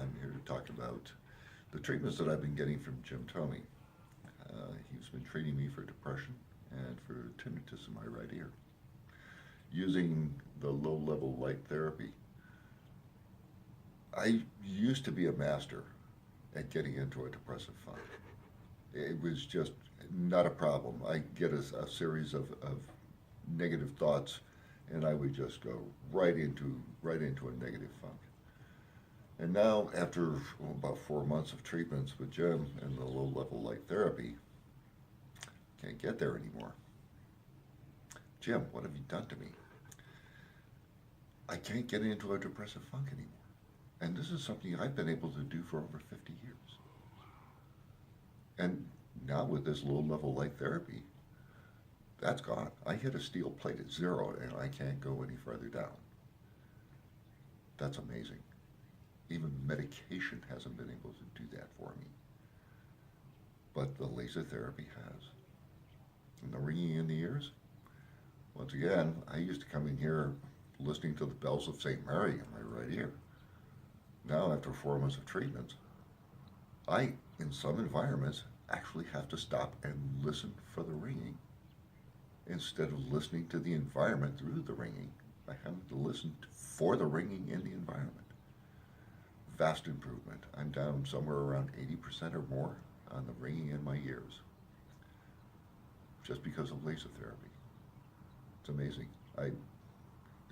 I'm here to talk about the treatments that I've been getting from Jim Twomey. He's been treating me for depression and for tinnitus in my right ear. Using the low-level light therapy, I used to be a master at getting into a depressive funk. It was just not a problem. I get a series of negative thoughts, and I would just go right into a negative funk. And now, after about 4 months of treatments with Jim and the low-level light therapy, can't get there anymore. Jim, what have you done to me? I can't get into a depressive funk anymore. And this is something I've been able to do for over 50 years. And now with this low-level light therapy, that's gone. I hit a steel plate at 0 and I can't go any further down. That's amazing. Even medication hasn't been able to do that for me. But the laser therapy has. And the ringing in the ears? Once again, I used to come in here listening to the bells of St. Mary in my right ear. Now, after 4 months of treatments, I, in some environments, actually have to stop and listen for the ringing. Instead of listening to the environment through the ringing, I have to listen for the ringing in the environment. Vast improvement. I'm down somewhere around 80% or more on the ringing in my ears, just because of laser therapy. It's amazing.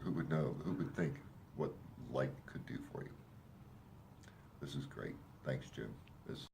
Who would know, who would think what light could do for you? This is great. Thanks, Jim. This